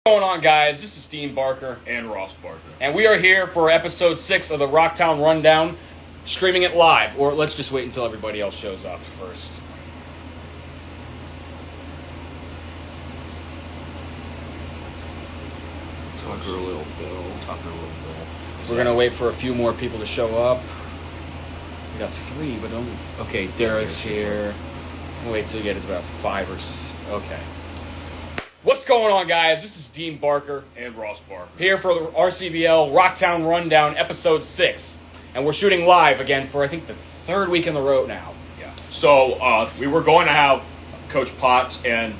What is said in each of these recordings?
What's going on, guys? This is Dean Barker and Ross Barker, and we are here for episode 6 of the Rocktown Rundown, streaming it live. Or let's just wait until everybody else shows up first. Tucker Little Bill. We're gonna wait for a few more people to show up. We got 3, but don't. Okay, Derek's here. We'll wait till we get to about 5 or. Okay. What's going on, guys? This is Dean Barker and Ross Barker here for the RCBL Rocktown Rundown, episode 6, and we're shooting live again for I think the 3rd week in the row now. Yeah. So we were going to have Coach Potts and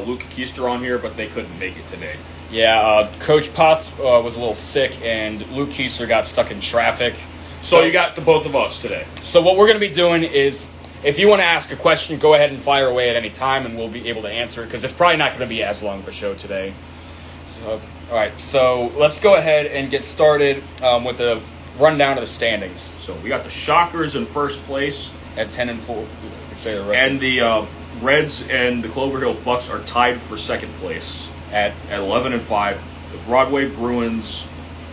Luke Keister on here, but they couldn't make it today. Yeah, Coach Potts was a little sick, and Luke Keister got stuck in traffic. So you got the both of us today. So what we're going to be doing is, if you want to ask a question, go ahead and fire away at any time, and we'll be able to answer it, because it's probably not going to be as long of a show today. So, all right, so let's go ahead and get started with the rundown of the standings. So we got the Shockers in first place at 10-4. Say the record. And the Reds and the Clover Hill Bucks are tied for second place at 11-5. The Broadway Bruins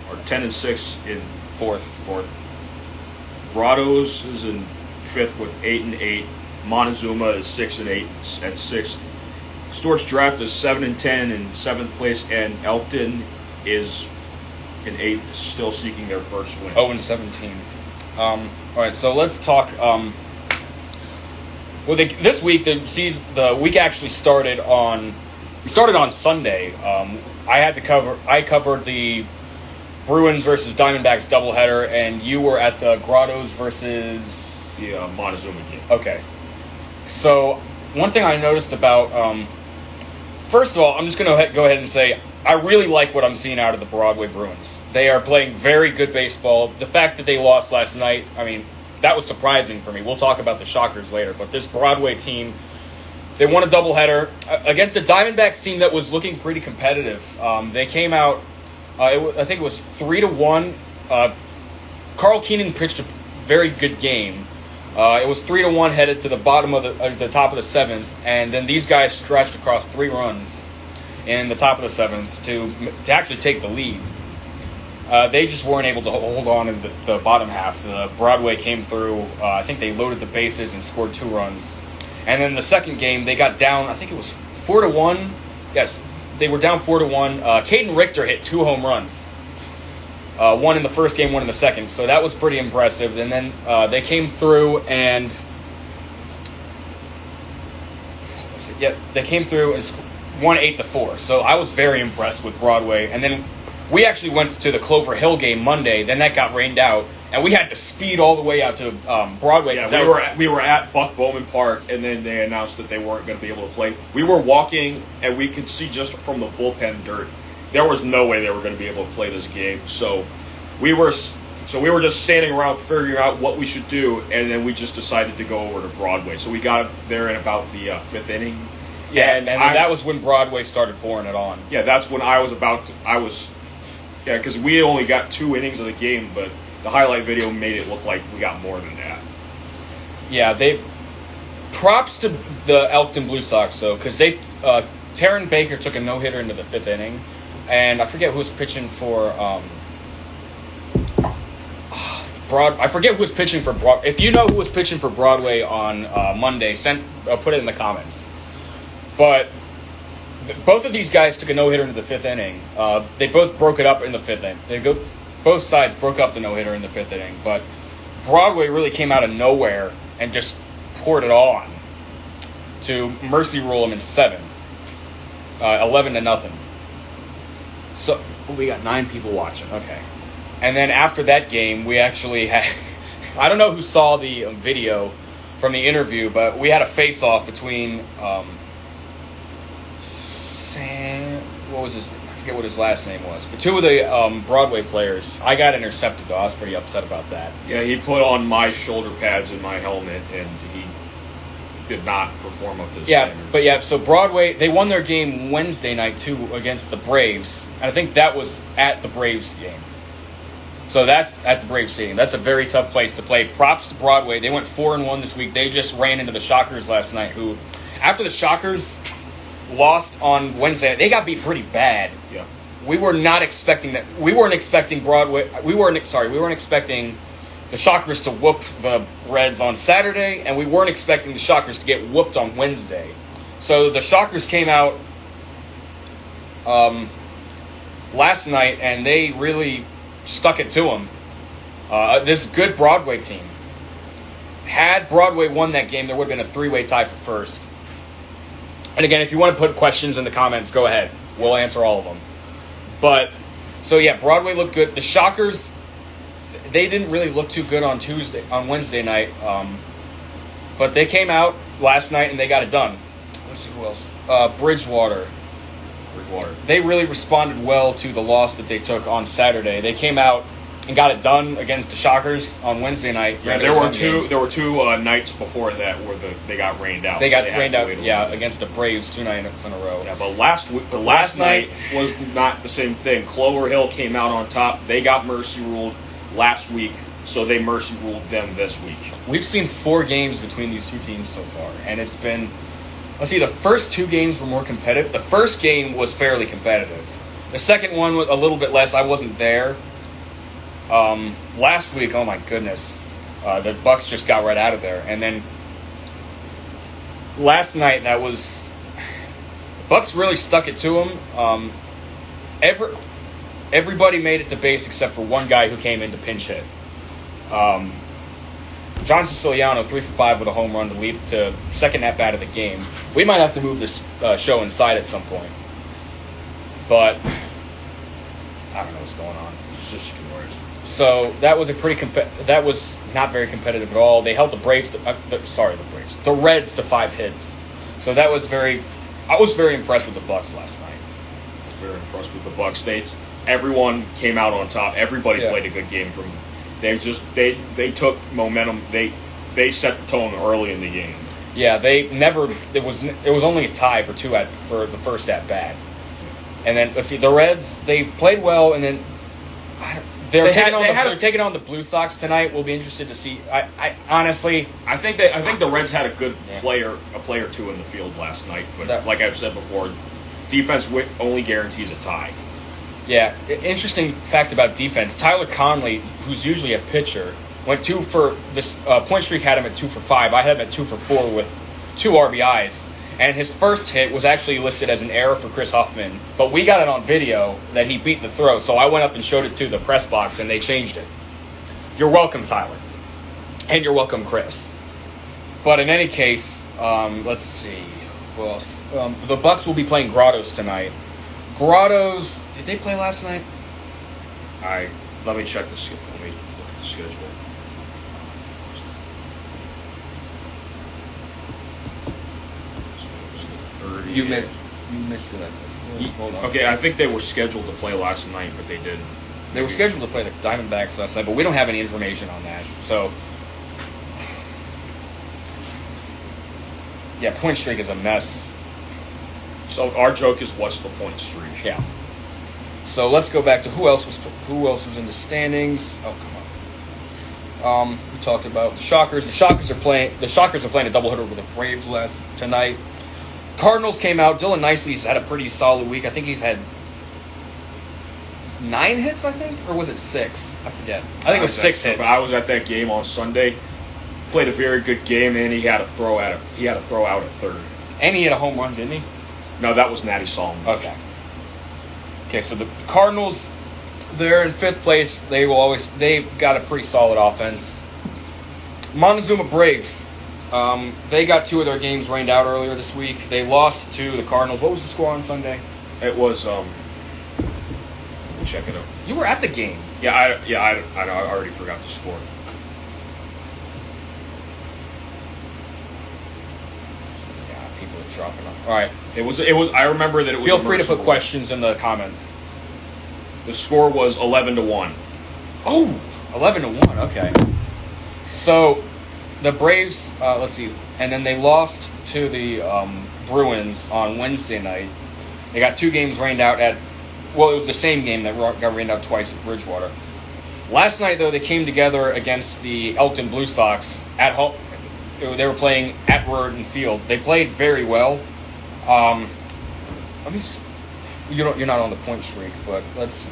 are 10-6 in fourth. Grottos is in 5th with 8-8. Montezuma is 6-8 at 6th. Stewart's Draft is 7-10 in 7th place, and Elkton is in 8th, still seeking their first win. 0-17. All right, so let's talk. This week the week actually started on Sunday. I covered the Bruins versus Diamondbacks doubleheader, and you were at the Grottos versus the Montezuma game. Okay. So one thing I noticed about, first of all, I'm just going to go ahead and say I really like what I'm seeing out of the Broadway Bruins. They are playing very good baseball. The fact that they lost last night, I mean, that was surprising for me. We'll talk about the Shockers later, but this Broadway team, they won a doubleheader against a Diamondbacks team that was looking pretty competitive. They came out, I think it was 3-1. Carl Keenan pitched a very good game. It was 3-1 headed to the bottom of the top of the 7th, and then these guys stretched across 3 runs in the top of the 7th to actually take the lead. They just weren't able to hold on in the bottom half. The Broadway came through. I think they loaded the bases and scored 2 runs. And then the second game, they got down, I think it was 4-1. Yes, they were down 4-1. Caden Richter hit 2 home runs. One in the first game, one in the second. So that was pretty impressive. And then they came through and won 8-4. So I was very impressed with Broadway. And then we actually went to the Clover Hill game Monday. Then that got rained out, and we had to speed all the way out to Broadway. Yeah, we were at Buck Bowman Park, and then they announced that they weren't going to be able to play. We were walking, and we could see just from the bullpen dirt, there was no way they were going to be able to play this game. So we were just standing around figuring out what we should do, and then we just decided to go over to Broadway. So we got there in about the 5th inning. Yeah, and that was when Broadway started pouring it on. Yeah, that's when because we only got 2 innings of the game, but the highlight video made it look like we got more than that. Yeah, props to the Elkton Blue Sox, though, because Taryn Baker took a no-hitter into the 5th inning, and I forget who was pitching for I forget who was pitching for Broadway. If you know who was pitching for Broadway on Monday, put it in the comments. But both of these guys took a no-hitter into the 5th inning. They both broke it up in the 5th inning. Both sides broke up the no-hitter in the 5th inning. But Broadway really came out of nowhere and just poured it on to mercy rule them in 7, 11-0. So we got 9 people watching. Okay. And then after that game, we actually had I don't know who saw the video from the interview, but we had a face-off between what was his? I forget what his last name was. But 2 of the Broadway players. I got intercepted, though. I was pretty upset about that. Yeah, he put on my shoulder pads and my helmet, and he did not perform up to the standards. So Broadway, they won their game Wednesday night, too, against the Braves. And I think that was at the Braves game. So that's at the Braves Stadium. That's a very tough place to play. Props to Broadway. They went 4-1 this week. They just ran into the Shockers last night, who, after the Shockers lost on Wednesday. They got beat pretty bad. Yeah. We were not expecting that. We weren't expecting Broadway. We weren't expecting the Shockers to whoop the Reds on Saturday, and we weren't expecting the Shockers to get whooped on Wednesday. So the Shockers came out last night, and they really stuck it to them. This good Broadway team. Had Broadway won that game, there would have been a three-way tie for first. And again, if you want to put questions in the comments, go ahead. We'll answer all of them. But, so yeah, Broadway looked good. The Shockers, they didn't really look too good on Wednesday night. But they came out last night and they got it done. Let's see who else. Bridgewater. They really responded well to the loss that they took on Saturday. They came out and got it done against the Shockers on Wednesday night. Yeah, there were two nights before that where they got rained out. They got rained out, against the Braves 2 nights in a row. Yeah, but last night was not the same thing. Clover Hill came out on top. They got mercy ruled last week, so they mercy ruled them this week. We've seen 4 games between these two teams so far, and it's been, let's see, the first 2 games were more competitive. The first game was fairly competitive. The second one was a little bit less. I wasn't there. Last week, oh my goodness, the Bucks just got right out of there. And then last night, the Bucks really stuck it to them. Everybody made it to base except for one guy who came in to pinch hit. John Siciliano, 3 for 5 with a home run to lead to second at bat of the game. We might have to move this show inside at some point. But I don't know what's going on. It's just noise. So that was that was not very competitive at all. They held the Reds to 5 hits. So that was I was very impressed with the Bucks last night. Very impressed with the Bucks. Everyone came out on top. Everybody played a good game. They took momentum. They set the tone early in the game. Yeah, it was only a tie for the first at bat. And then let's see, the Reds, they played well, and then they're taking on the Blue Sox tonight. We'll be interested to see. I honestly, I think the Reds had a good player or two in the field last night, but like I've said before, defense only guarantees a tie. Yeah, interesting fact about defense. Tyler Conley, who's usually a pitcher, went 2 for this point streak had him at 2 for 5. I had him at 2 for 4 with 2 RBIs. And his first hit was actually listed as an error for Chris Huffman. But we got it on video that he beat the throw. So I went up and showed it to the press box, and they changed it. You're welcome, Tyler. And you're welcome, Chris. But in any case, let's see. Who else? The Bucks will be playing Grottos tonight. Grottos, did they play last night? Let me check the schedule. Let me look at the schedule. You missed it. Hold on. Okay, I think they were scheduled to play last night, but they didn't. They were scheduled to play the Diamondbacks last night, but we don't have any information on that. So, yeah, point streak is a mess. So our joke is, what's the point streak? Yeah. So let's go back to who else was in the standings. Oh, come on. We talked about the Shockers. The Shockers are playing a doubleheader with the Braves tonight. Cardinals came out. Dylan Nicely's had a pretty solid week. I think he's had 9 hits, I think? Or was it 6? I forget. I think it was 6 hits. I was at that game on Sunday. Played a very good game, and he had a throw out at third. And he had a home run, didn't he? No, that was Natty Solomon. Okay, so the Cardinals, they're in 5th place. They've got a pretty solid offense. Montezuma Braves. They got 2 of their games rained out earlier this week. They lost to the Cardinals. What was the score on Sunday? It was let me check it out. You were at the game. I already forgot the score. Yeah, people are dropping off. All right. It was. I remember that it was. Feel free to put questions in the comments. The score was 11-1. Oh, 11-1. Okay. So the Braves, let's see, and then they lost to the Bruins on Wednesday night. They got 2 games rained out it was the same game that got rained out twice at Bridgewater. Last night, though, they came together against the Elkton Blue Sox at home. They were playing at Ruritan Field. They played very well. I mean, you're not on the point streak, but let's.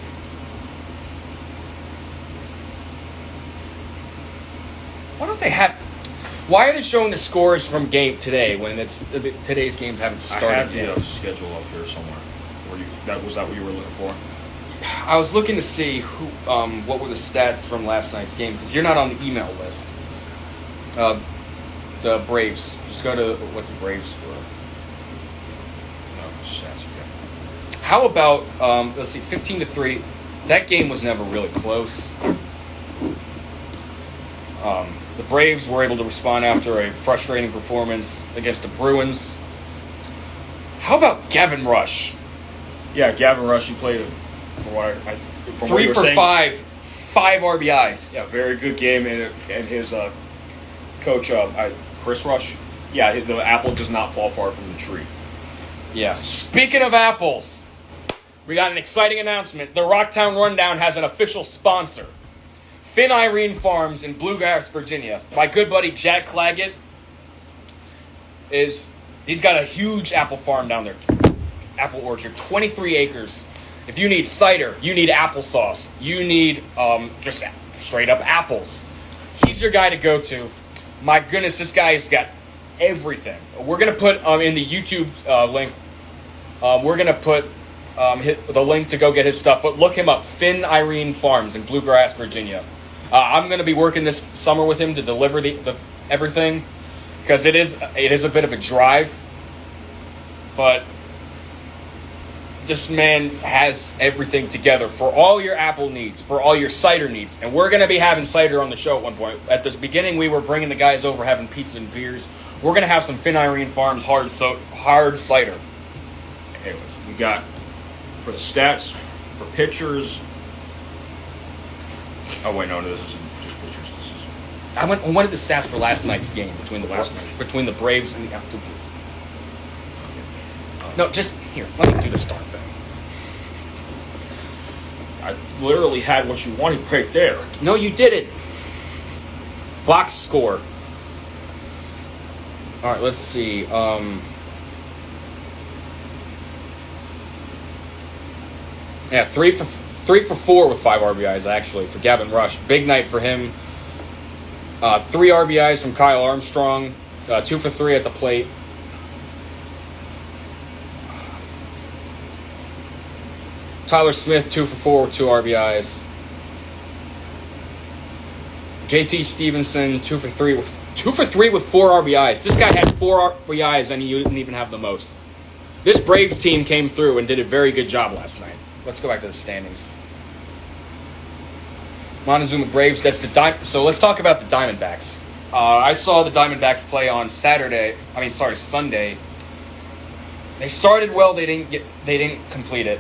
Why don't they have? Why are they showing the scores from game today when today's games haven't started I have yet? the schedule up here somewhere. Was that what you were looking for? I was looking to see what were the stats from last night's game, because you're not on the email list. The Braves. Just go to what the Braves were. No, stats. Okay. How about let's see, 15-3. That game was never really close. The Braves were able to respond after a frustrating performance against the Bruins. How about Gavin Rush? Yeah, Gavin Rush, he played from what Three for saying, 5 RBIs. Yeah, very good game, and his coach, Chris Rush. Yeah, the apple does not fall far from the tree. Yeah. Speaking of apples, we got an exciting announcement. The Rocktown Rundown has an official sponsor. Finn Irene Farms in Bluegrass, Virginia. My good buddy Jack Claggett he's got a huge apple farm down there. Apple orchard, 23 acres. If you need cider, you need applesauce, you need just straight up apples, he's your guy to go to. My goodness, this guy has got everything. We're going to put in the YouTube link, we're going to put the link to go get his stuff, but look him up, Finn Irene Farms in Bluegrass, Virginia. I'm going to be working this summer with him to deliver the everything, because it is a bit of a drive, but this man has everything together for all your apple needs, for all your cider needs. And we're going to be having cider on the show at one point. At the beginning, we were bringing the guys over having pizza and beers. We're going to have some Finn Irene Farms hard cider. Anyways, we got, for the stats, for pitchers. Oh, wait, no, this isn't just pitchers. This is. I wanted the stats for last night's game between the Braves and the Apple. No, just here. Let me do this darn thing. I literally had what you wanted right there. No, you didn't. Box score. All right, let's see. Yeah, 3 for 4 with 5 RBIs actually for Gavin Rush. Big night for him. 3 RBIs from Kyle Armstrong. 2 for 3 at the plate. Tyler Smith, 2 for 4 with 2 RBIs. JT Stevenson, 2 for 3 with 4 RBIs. This guy had 4 RBIs and he didn't even have the most. This Braves team came through and did a very good job last night. Let's go back to the standings. Montezuma Braves, so let's talk about the Diamondbacks. I saw the Diamondbacks play on Sunday. They started well, they didn't complete it.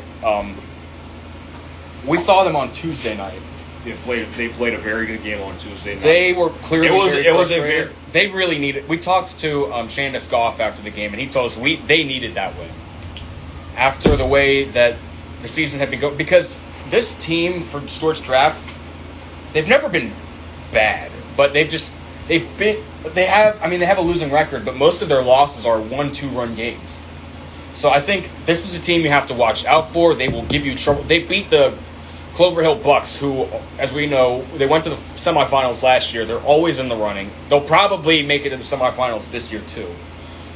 We saw them on Tuesday night. They played a very good game on Tuesday night. They were clearly frustrated. They really needed. We talked to Shandas Goff after the game, and he told us they needed that win after the way that the season had been going. Because this team for Stewart's draft, they've never been bad, but they have a losing record, but most of their losses are 1-2 run games. So I think this is a team you have to watch out for. They will give you trouble. They beat the Clover Hill Bucks, who, as we know, they went to the semifinals last year. They're always in the running. They'll probably make it to the semifinals this year too.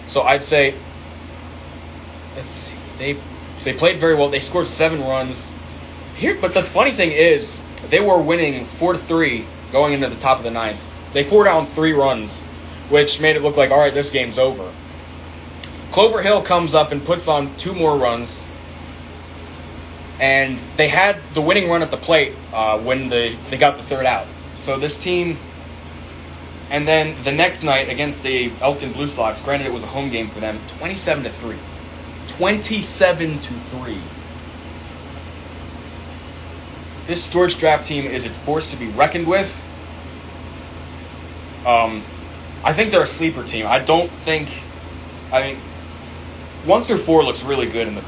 So I'd say, let's see, they played very well. They scored 7 runs. But the funny thing is, they were winning 4-3 going into the top of the 9th. They poured down 3 runs, which made it look like, all right, this game's over. Clover Hill comes up and puts on 2 more runs. And they had the winning run at the plate when they got the 3rd out. So this team, and then the next night against the Elkton Blue Sox, granted it was a home game for them, 27-3. 27-3. This Stewart's draft team is a force to be reckoned with. I think they're a sleeper team. 1 through 4 looks really good in the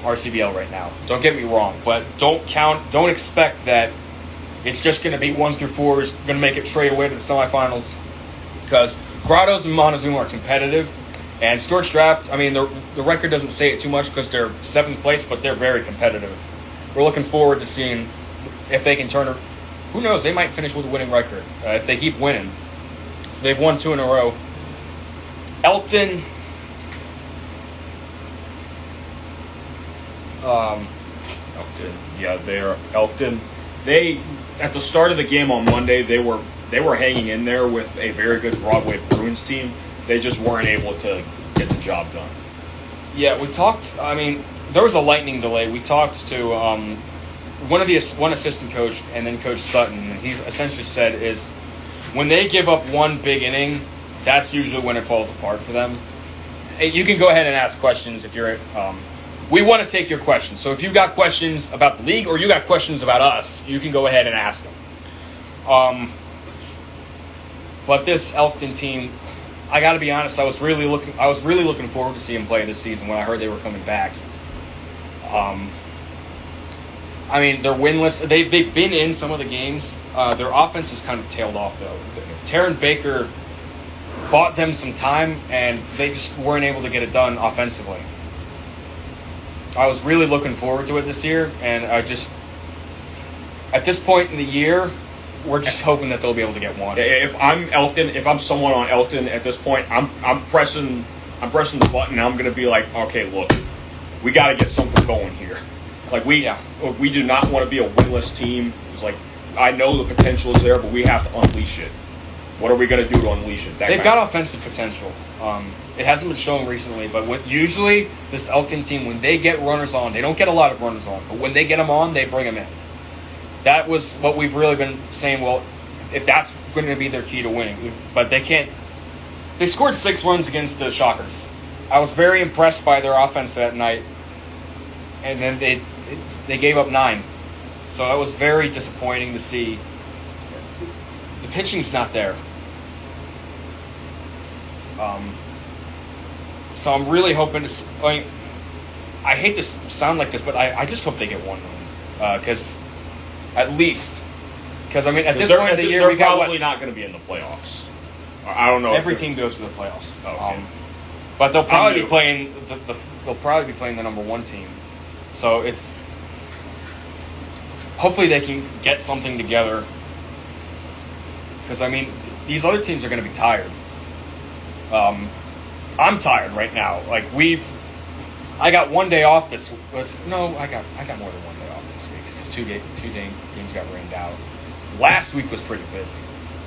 RCBL right now. Don't get me wrong, but don't expect that it's just going to be 1 through 4 is going to make it straight away to the semifinals, because Grottoes and Montezuma are competitive, And Storage Draft, I mean, the record doesn't say it too much because they're 7th place, but they're very competitive. We're looking forward to seeing if they can turn. Who knows? They might finish with a winning record if they keep winning. They've won 2 in a row. Elkton. Elkton. Yeah, they're Elkton. They at the start of the game on Monday, they were hanging in there with a very good Broadway Bruins team. They just weren't able to get the job done. Yeah, we talked. I mean, there was a lightning delay. We talked to one assistant coach and then Coach Sutton. And he essentially said is when they give up one big inning, that's usually when it falls apart for them. Hey, you can go ahead and ask questions if you're. We want to take your questions. So if you've got questions about the league or you got questions about us, you can go ahead and ask them. But this Elkton team, I got to be honest, I was really looking forward to seeing them play this season when I heard they were coming back. I mean, they're winless. They've been in some of the games. Their offense has kind of tailed off, though. Taryn Baker bought them some time, and they just weren't able to get it done offensively. I was really looking forward to it this year, and at this point in the year, we're just hoping that they'll be able to get one. If I'm Elkton, if I'm someone on Elkton at this point, I'm pressing the button. And I'm going to be like, okay, look, we got to get something going here. Like we do not want to be a winless team. It's like I know the potential is there, but we have to unleash it. What are we going to do to unleash it? They've got offensive potential. It hasn't been shown recently, but usually this Elkton team, when they get runners on, they don't get a lot of runners on, but when they get them on, they bring them in. That was what we've really been saying, well, if that's going to be their key to winning. But they can't. They scored 6 runs against the Shockers. I was very impressed by their offense that night, and then they gave up 9. So that was very disappointing to see. The pitching's not there. So I'm really hoping to. I hate to sound like this, but I just hope they get one win, because at least, because I mean at this point of the year they're we got probably not going to be in the playoffs. I don't know. Every team goes to the playoffs, okay. But they'll probably be playing they'll probably be playing the number 1 team. So it's hopefully they can get something together, because I mean these other teams are going to be tired. I'm tired right now. Like I got 1 day off this. No, I got more than 1 day off this week because two games got rained out. Last week was pretty busy,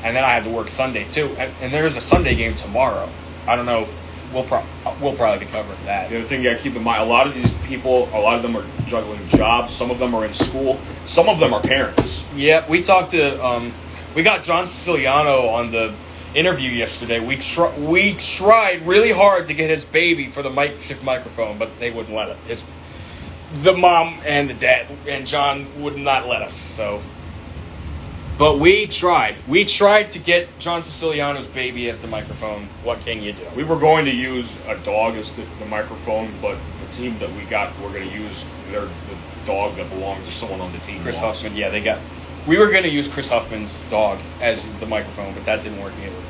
and then I had to work Sunday too. And there is a Sunday game tomorrow. I don't know. We'll probably be covering that. The other thing you got to keep in mind: a lot of these people, a lot of them are juggling jobs. Some of them are in school. Some of them are parents. Yeah, we talked to. We got John Siciliano on the interview yesterday. We tried really hard to get his baby for the makeshift microphone, but they wouldn't let us. The mom and the dad and John would not let us. So, but we tried. We tried to get John Siciliano's baby as the microphone. What can you do? We were going to use a dog as the microphone, but the team that we got, we're going to use the dog that belongs to someone on the team. Chris Huffman. Yeah, we were going to use Chris Huffman's dog as the microphone, but that didn't work either.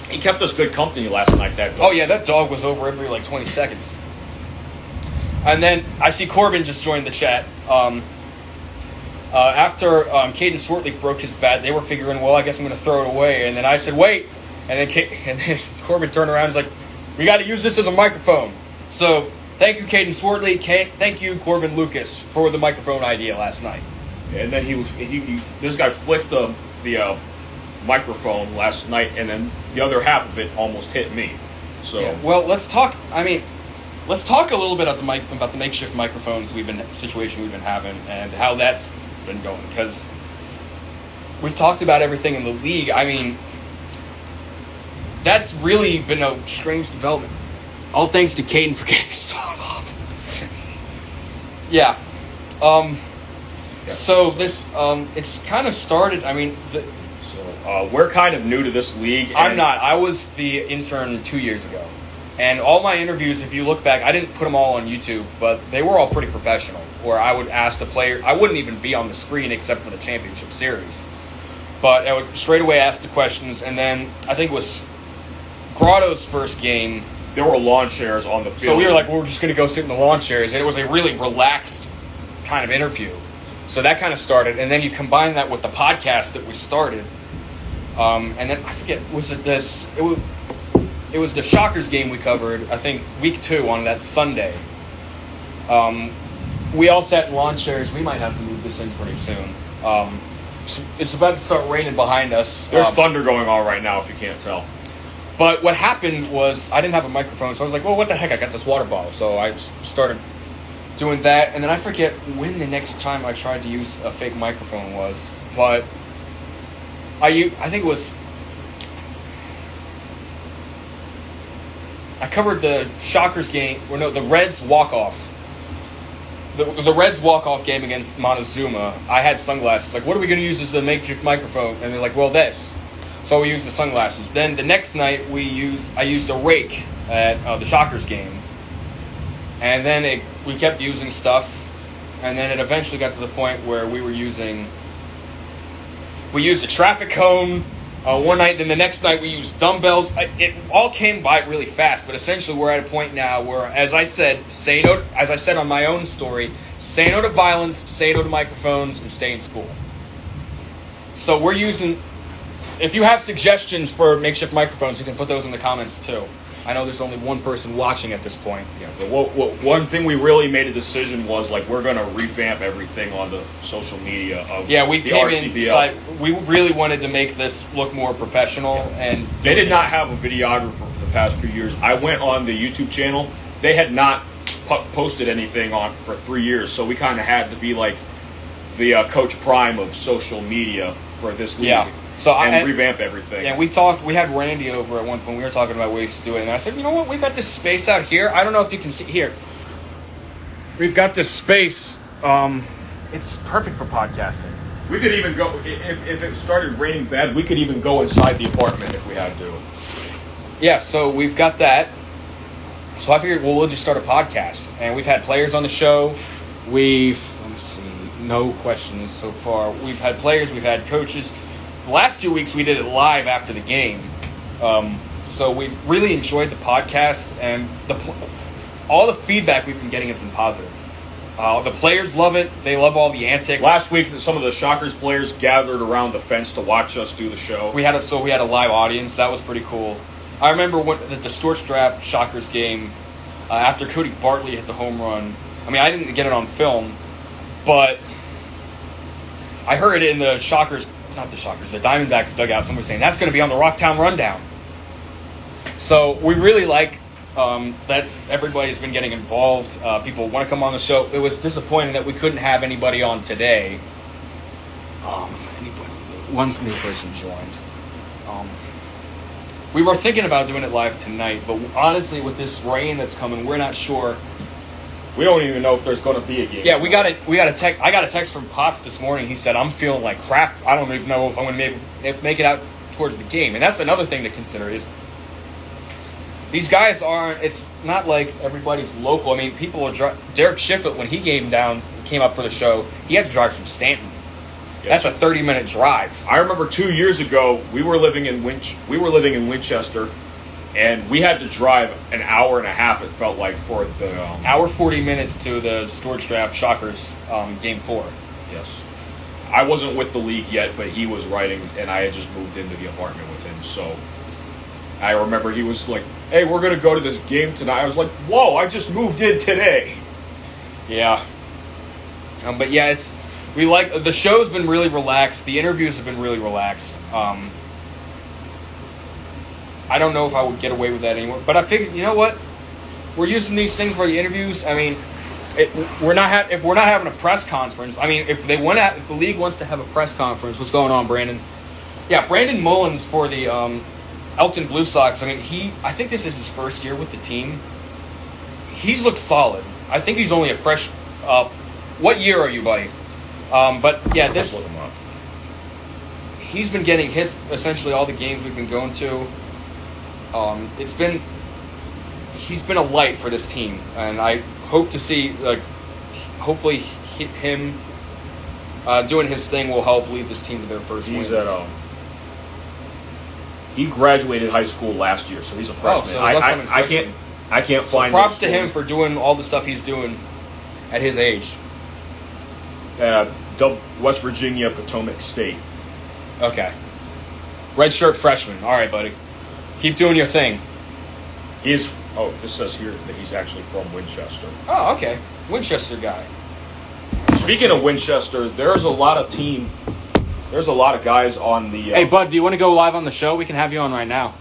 He kept us good company last night, that dog. Oh, yeah, that dog was over every, 20 seconds. And then I see Corbin just joined the chat. After Caden Swartley broke his bat, they were figuring, well, I guess I'm going to throw it away. And then I said, wait. And then Corbin turned around and was like, we got to use this as a microphone. So thank you, Caden Swartley. Thank you, Corbin Lucas, for the microphone idea last night. And then this guy flicked the microphone last night, and then the other half of it almost hit me. So yeah. Well, let's talk. Let's talk a little bit about the makeshift microphones situation we've been having and how that's been going, because we've talked about everything in the league. I mean, that's really been a strange development. All thanks to Caden for getting so off. Yeah. So this, it's kind of started. I mean, we're kind of new to this league. I'm not. I was the intern 2 years ago, and all my interviews, if you look back, I didn't put them all on YouTube, but they were all pretty professional. Where I would ask the player, I wouldn't even be on the screen except for the championship series, but I would straight away ask the questions. And then I think it was Grotto's first game. there were lawn chairs on the field. So we were like, we're just going to go sit in the lawn chairs, and it was a really relaxed kind of interview. So that kind of started, and then you combine that with the podcast that we started, and then I forget, was it this? It was the Shockers game we covered, I think, week 2 on that Sunday. We all sat in lawn chairs. We might have to move this in pretty soon. It's about to start raining behind us. There's thunder going on right now, if you can't tell. But what happened was I didn't have a microphone, so I was like, well, what the heck? I got this water bottle. So I started doing that, and then I forget when the next time I tried to use a fake microphone was, but I think it was... I covered the Shockers game, or no, the Reds walk-off. The Reds walk-off game against Montezuma. I had sunglasses. Like, what are we going to use as the makeshift microphone? And they're like, well, this. So we used the sunglasses. Then the next night, I used a rake at the Shockers game. And then we kept using stuff. And then it eventually got to the point where we used a traffic cone one night. Then the next night we used dumbbells. It all came by really fast. But essentially we're at a point now where, as I said on my own story, say no to violence, say no to microphones, and stay in school. So we're using... If you have suggestions for makeshift microphones, you can put those in the comments too. I know there's only one person watching at this point. Yeah, but one thing we really made a decision was, like, we're going to revamp everything on the social media of we the came RCBL. in, we really wanted to make this look more professional. And they did not have a videographer for the past few years. I went on the YouTube channel. They had not posted anything on for 3 years, so we kind of had to be like the Coach Prime of social media for this league. Yeah. So revamp everything. Yeah, we had Randy over at one point. We were talking about ways to do it, and I said, you know what? We've got this space out here. I don't know if you can see here. We've got this space. It's perfect for podcasting. We could even go if it started raining bad. We could even go inside the apartment if we had to. Yeah, so we've got that. So I figured, we'll just start a podcast, and we've had players on the show. Let me see, no questions so far. We've had players. We've had coaches. The last 2 weeks we did it live after the game, so we've really enjoyed the podcast, and all the feedback we've been getting has been positive. The players love it; they love all the antics. Last week, some of the Shockers players gathered around the fence to watch us do the show. We had a live audience. That was pretty cool. I remember the Storch Draft Shockers game after Cody Bartley hit the home run. I mean, I didn't get it on film, but I heard it in the Shockers. Not the Shockers, the Diamondbacks dugout. Somebody saying that's going to be on the Rocktown Rundown. So we really like that everybody's been getting involved. People want to come on the show. It was disappointing that we couldn't have anybody on today. One new person joined. We were thinking about doing it live tonight, but honestly, with this rain that's coming, we're not sure. We don't even know if there's going to be a game. Yeah, we got a text. I got a text from Potts this morning. He said, I'm feeling like crap. I don't even know if I'm going to make it out towards the game. And that's another thing to consider is these guys aren't, it's not like everybody's local. I mean, people are Derek Shiflett, when he came up for the show, he had to drive from Stanton. Yeah, that's a 30-minute drive. I remember 2 years ago, we were living in Winchester. And we had to drive an hour and a half, it felt like, for the... hour 40 minutes to the Storch Draft Shockers Game 4. Yes. I wasn't with the league yet, but he was writing, and I had just moved into the apartment with him. So I remember he was like, hey, we're going to go to this game tonight. I was like, whoa, I just moved in today. Yeah. But yeah, the show's been really relaxed. The interviews have been really relaxed. I don't know if I would get away with that anymore. But I figured, you know what? We're using these things for the interviews. I mean, if we're not having a press conference. I mean, if the league wants to have a press conference, what's going on, Brandon? Yeah, Brandon Mullins for the Elkton Blue Sox. I mean, I think this is his first year with the team. He's looked solid. I think he's only a fresh. What year are you, buddy? But yeah, he's been getting hits essentially all the games we've been going to. He's been a light for this team, and I hope to see, hopefully him doing his thing will help lead this team to their first win. He graduated high school last year, so he's a freshman. So I can't. I can't find. Props to him for doing all the stuff he's doing at his age. West Virginia, Potomac State. Okay. Red shirt freshman. All right, buddy. Keep doing your thing. This says here that he's actually from Winchester. Oh, okay. Winchester guy. Speaking of Winchester, there's a lot of guys on the... Hey, bud, do you want to go live on the show? We can have you on right now.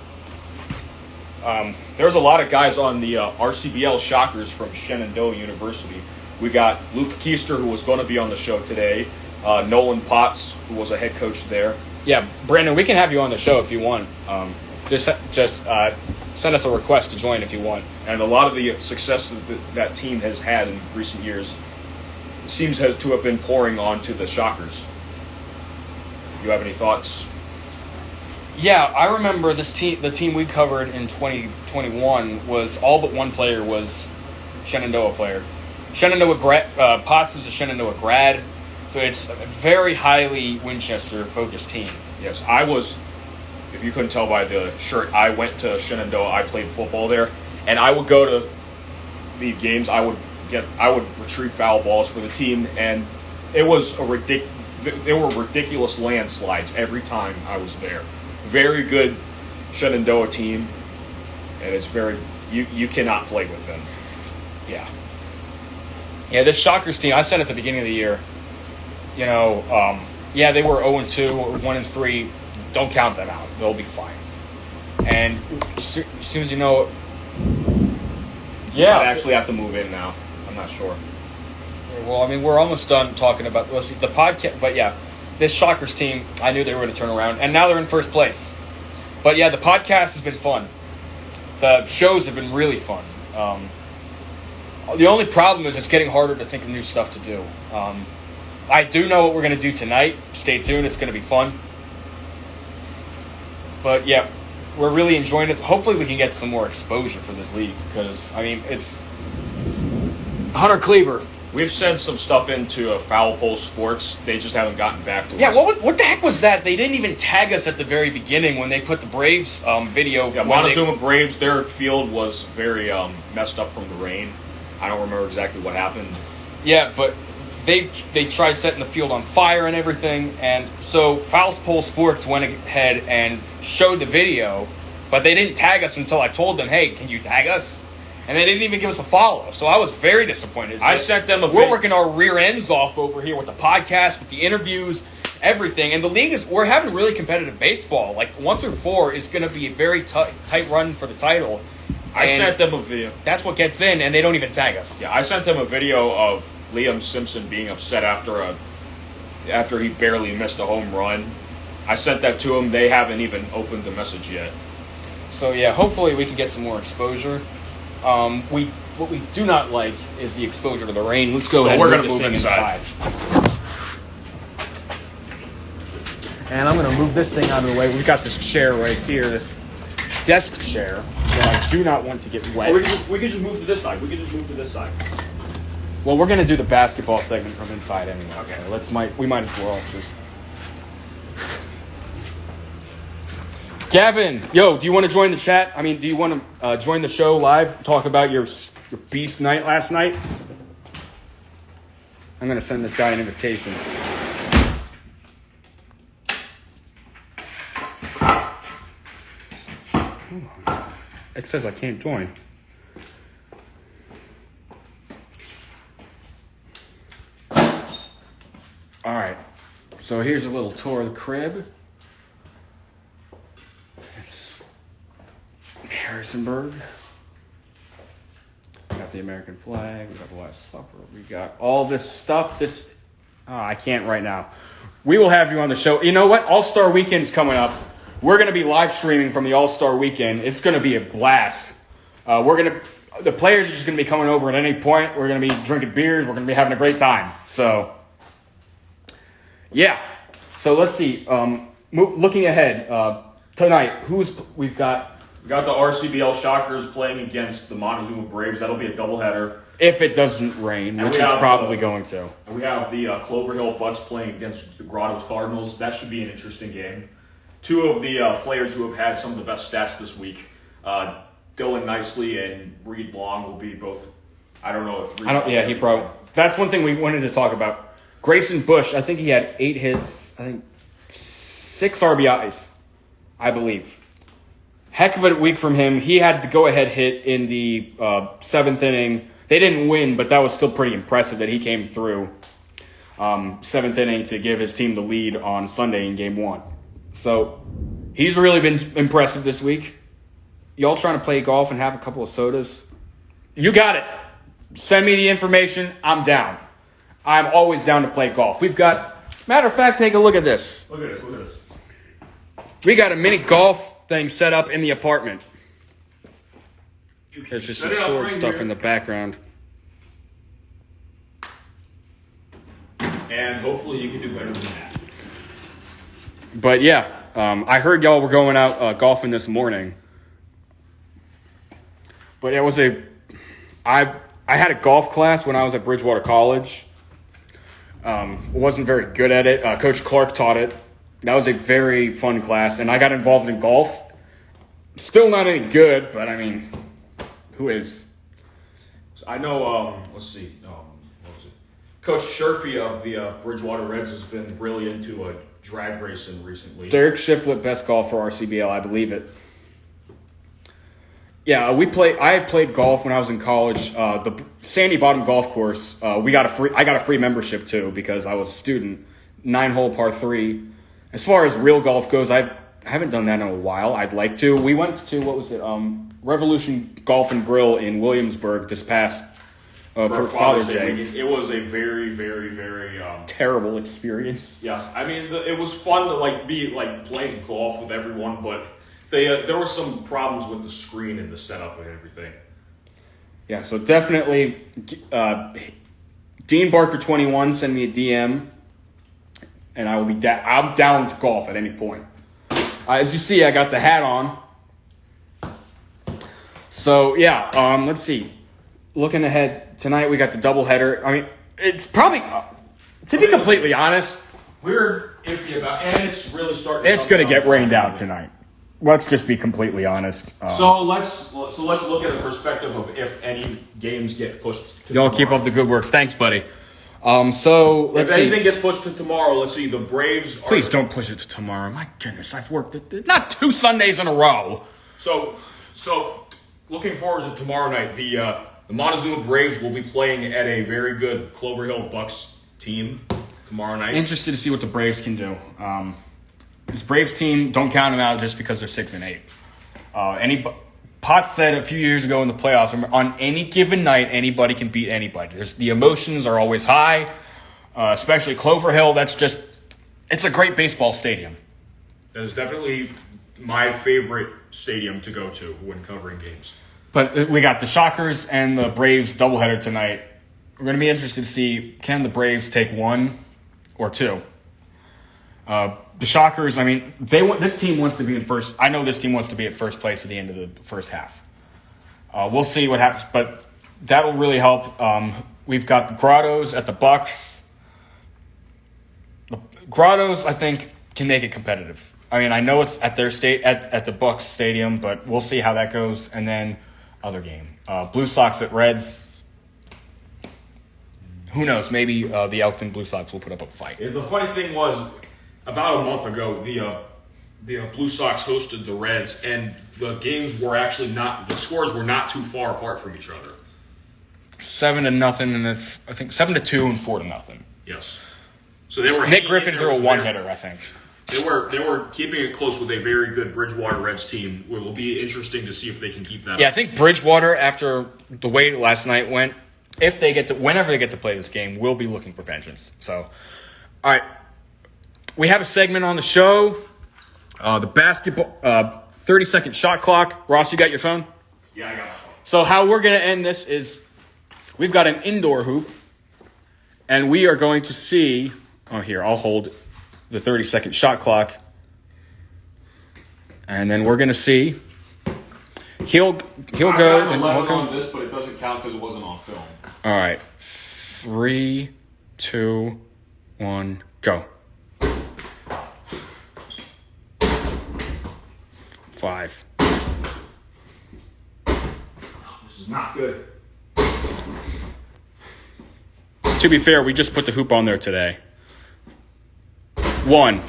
There's a lot of guys on the RCBL Shockers from Shenandoah University. We got Luke Keister, who was going to be on the show today. Nolan Potts, who was a head coach there. Yeah, Brandon, we can have you on the show if you want. Just send us a request to join if you want. And a lot of the success that team has had in recent years seems to have been pouring onto the Shockers. You have any thoughts? Yeah, I remember this team. The team we covered in 2021 was all but one player was Shenandoah player. Potts is a Shenandoah grad, so it's a very highly Winchester focused team. Yes, I was. If you couldn't tell by the shirt, I went to Shenandoah. I played football there, and I would go to the games. I would retrieve foul balls for the team, and it was there were ridiculous landslides every time I was there. Very good Shenandoah team, and it's very you cannot play with them. Yeah. Yeah, this Shockers team, I said at the beginning of the year, they were 0-2 or 1-3. Don't count them out. They'll be fine. And as soon as you know, I actually have to move in now. I'm not sure. Well, I mean, we're almost done talking about the podcast. But yeah, this Shockers team, I knew they were going to turn around, and now they're in first place. But yeah, the podcast has been fun. The shows have been really fun. The only problem is it's getting harder to think of new stuff to do. I do know what we're going to do tonight. Stay tuned. It's going to be fun. But yeah, we're really enjoying this. Hopefully we can get some more exposure for this league because, I mean, it's Hunter Cleaver. We've sent some stuff into Foul Pole Sports. They just haven't gotten back to us. Yeah, what the heck was that? They didn't even tag us at the very beginning when they put the Braves video. Yeah, Montezuma Braves, their field was very messed up from the rain. I don't remember exactly what happened. Yeah, but they tried setting the field on fire and everything, and so Foul Pole Sports went ahead and showed the video, but they didn't tag us until I told them, hey, can you tag us? And they didn't even give us a follow, so I was very disappointed. So I sent them we're working our rear ends off over here with the podcast, with the interviews, everything, and the league we're having really competitive baseball. Like 1 through 4 is going to be a very tight run for the title. I sent them a video. That's what gets in, and they don't even tag us. Yeah, I sent them a video of Liam Simpson being upset after he barely missed a home run. I sent that to them. They haven't even opened the message yet. So yeah, hopefully we can get some more exposure. What we do not like is the exposure to the rain. Let's go ahead and move this thing inside. And I'm going to move this thing out of the way. We've got this chair right here, this desk chair that I do not want to get wet. Or we could just move to this side. Well, we're going to do the basketball segment from inside anyway. Okay. So we might as well just... Gavin, do you want to join the chat? I mean, do you want to join the show live? Talk about your beast night last night? I'm going to send this guy an invitation. It says I can't join. All right. So here's a little tour of the crib. It's Harrisonburg. We got the American flag. We got the Last Supper. We got all this stuff. I can't right now. We will have you on the show. You know what? All-Star Weekend's coming up. We're going to be live streaming from the All-Star Weekend. It's going to be a blast. The players are just going to be coming over at any point. We're going to be drinking beers. We're going to be having a great time. So, yeah. So let's see. Looking ahead tonight, we've got? We got the RCBL Shockers playing against the Montezuma Braves. That'll be a doubleheader. If it doesn't rain, which it's probably going to. We have the Clover Hill Bucks playing against the Grottoes Cardinals. That should be an interesting game. Two of the players who have had some of the best stats this week. Dylan Nicely and Reed Long will be both. I don't know if Reed Yeah, he probably. That's one thing we wanted to talk about. Grayson Bush, I think he had 8 hits. I think 6 RBIs, I believe. Heck of a week from him. He had the go-ahead hit in the 7th inning. They didn't win, but that was still pretty impressive that he came through 7th inning to give his team the lead on Sunday in Game 1. So he's really been impressive this week. Y'all trying to play golf and have a couple of sodas? You got it. Send me the information. I'm down. I'm always down to play golf. We've got, matter of fact, take a look at this. Look at this. We got a mini golf thing set up in the apartment. There's just some storage stuff in the background. And hopefully you can do better than that. But yeah, I heard y'all were going out golfing this morning. But it was I had a golf class when I was at Bridgewater College. Wasn't very good at it. Coach Clark taught it. That was a very fun class, and I got involved in golf. Still not any good, but I mean, who is? I know, let's see, what was it? Coach Sherfy of the Bridgewater Reds has been really into drag racing recently. Derek Shiflett, best golfer RCBL, I believe it. Yeah, I played golf when I was in college. The Sandy Bottom Golf Course, I got a free membership too because I was a student. 9-hole par 3. As far as real golf goes, I haven't done that in a while. I'd like to. We went to Revolution Golf and Grill in Williamsburg this past for Father's Day. It was a very, very, very terrible experience. Yeah, I mean it was fun to be playing golf with everyone, but there were some problems with the screen and the setup and everything. Yeah, so definitely Dean Barker 21, send me a DM, and I will be I'm down to golf at any point. As you see, I got the hat on. So yeah, let's see. Looking ahead tonight, we got the doubleheader. I mean, it's probably to be completely honest, we're iffy about, and it's really starting. It's going to get rained out tonight. Let's just be completely honest. So let's look at the perspective of if any games get pushed. Y'all keep up the good works. Thanks, buddy. So let's see. If anything gets pushed to tomorrow, let's see. The Braves. Please don't push it to tomorrow. My goodness, I've worked not 2 Sundays in a row. So looking forward to tomorrow night. The Montezuma Braves will be playing at a very good Clover Hill Bucks team tomorrow night. Interested to see what the Braves can do. This Braves team, don't count them out just because they're 6-8. Potts said a few years ago in the playoffs, on any given night, anybody can beat anybody. The emotions are always high, especially Clover Hill. It's a great baseball stadium. That is definitely my favorite stadium to go to when covering games. But we got the Shockers and the Braves doubleheader tonight. We're going to be interested to see, can the Braves take 1 or 2? The Shockers, I mean, this team wants to be in first. I know this team wants to be at first place at the end of the first half. We'll see what happens, but that'll really help. We've got the Grottos at the Bucks. The Grottos, I think, can make it competitive. I mean, I know it's at their at the Bucks stadium, but we'll see how that goes. And then other game, Blue Sox at Reds. Who knows? Maybe the Elkton Blue Sox will put up a fight. The funny thing was, about a month ago, the Blue Sox hosted the Reds, and the games were actually the scores were not too far apart from each other. 7-0, and I think 7-2 and 4-0. Yes. So they were. Nick Griffin threw a one-hitter, I think. They were keeping it close with a very good Bridgewater Reds team. It will be interesting to see if they can keep that. Yeah, I think Bridgewater, after the way last night went, whenever they get to play this game, will be looking for vengeance. So, all right. We have a segment on the show, the basketball 30-second shot clock. Ross, you got your phone? Yeah, I got my phone. So how we're going to end this is we've got an indoor hoop, and we are going to see – here, I'll hold the 30-second shot clock. And then we're going to see – he'll go – I got 11 on this, but it doesn't count because it wasn't on film. All right. 3, 2, 1, go. 5, This is not good. To be fair, we just put the hoop on there today. 1.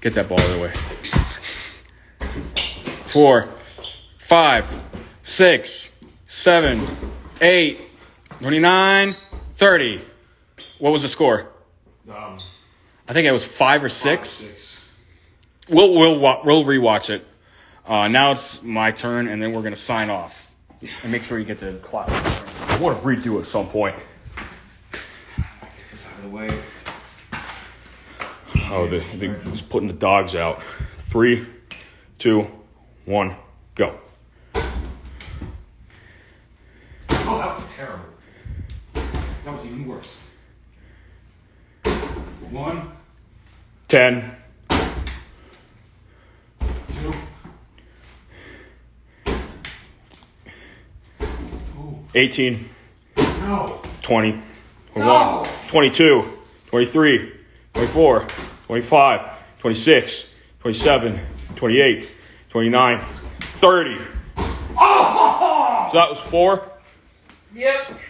Get that ball out of the way. 4, 5, 6, 7, 8, 29, 30. What was the score? I think it was 5 or 6. We'll rewatch it. Now it's my turn, and then we're gonna sign off. And make sure you get the clock. I want to redo at some point. Get this out of the way. Oh, he's putting the dogs out. 3, 2, 1, go. Oh, that was terrible. That was even worse. 1, 10, 2. 18, No. 20, 21, No. 22, 23, 24, 25, 26, 27, 28, 29, 30. Oh! So that was 4. Yep.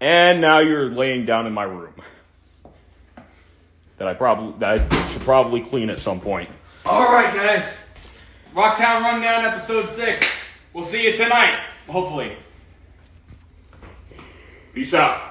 And now you're laying down in my room. That I should probably clean at some point. All right, guys. Rocktown Rundown, episode 6. We'll see you tonight, hopefully. Peace out.